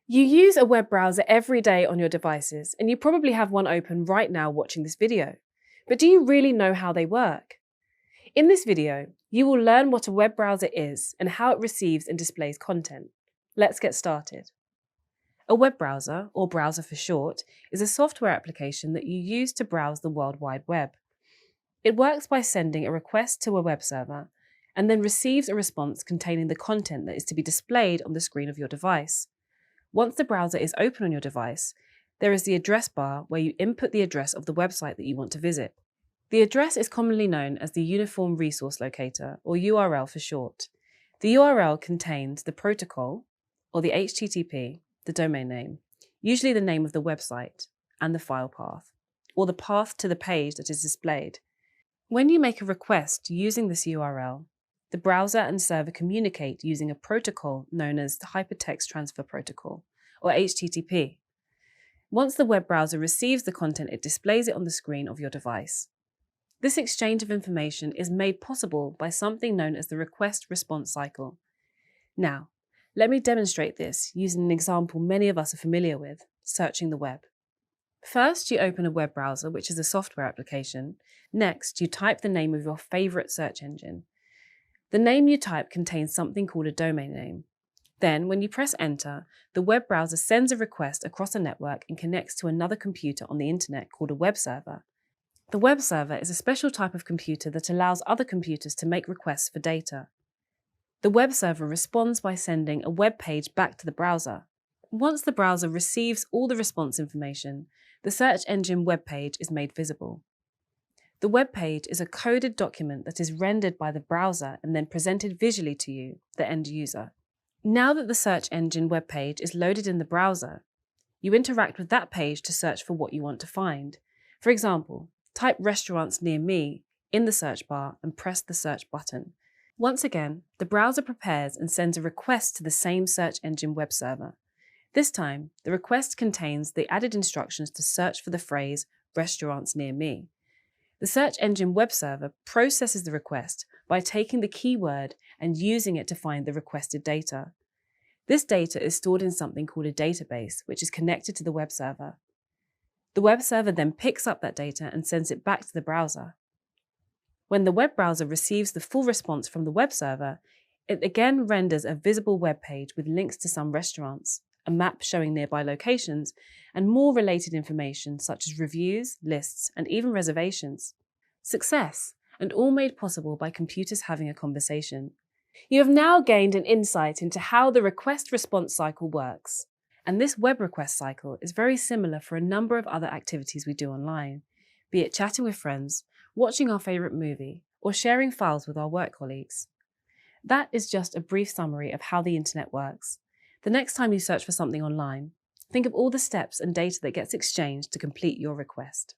You use a web browser every day on your devices, and you probably have one open right now watching this video. But do you really know how they work? In this video, you will learn what a web browser is and how it receives and displays content. Let's get started. A web browser, or browser for short, is a software application that you use to browse the World Wide Web. It works by sending a request to a web server and then receives a response containing the content that is to be displayed on the screen of your device. Once the browser is open on your device, there is the address bar where you input the address of the website that you want to visit. The address is commonly known as the Uniform Resource Locator, or URL for short. The URL contains the protocol, or the HTTP, the domain name, usually the name of the website, and the file path, or the path to the page that is displayed. When you make a request using this URL, the browser and server communicate using a protocol known as the Hypertext Transfer Protocol, or HTTP. Once the web browser receives the content, it displays it on the screen of your device. This exchange of information is made possible by something known as the request-response cycle. Now, let me demonstrate this using an example many of us are familiar with, searching the web. First, you open a web browser, which is a software application. Next, you type the name of your favorite search engine. The name you type contains something called a domain name. Then, when you press enter, the web browser sends a request across a network and connects to another computer on the internet called a web server. The web server is a special type of computer that allows other computers to make requests for data. The web server responds by sending a web page back to the browser. Once the browser receives all the response information, the search engine web page is made visible. The web page is a coded document that is rendered by the browser and then presented visually to you, the end user. Now that the search engine web page is loaded in the browser, you interact with that page to search for what you want to find. For example, type restaurants near me in the search bar and press the search button. Once again, the browser prepares and sends a request to the same search engine web server. This time, the request contains the added instructions to search for the phrase restaurants near me. The search engine web server processes the request by taking the keyword and using it to find the requested data. This data is stored in something called a database, which is connected to the web server. The web server then picks up that data and sends it back to the browser. When the web browser receives the full response from the web server, it again renders a visible web page with links to some restaurants, a map showing nearby locations, and more related information such as reviews, lists, and even reservations. Success, and all made possible by computers having a conversation. You have now gained an insight into how the request-response cycle works. And this web request cycle is very similar for a number of other activities we do online, be it chatting with friends, watching our favourite movie, or sharing files with our work colleagues. That is just a brief summary of how the internet works. The next time you search for something online, think of all the steps and data that gets exchanged to complete your request.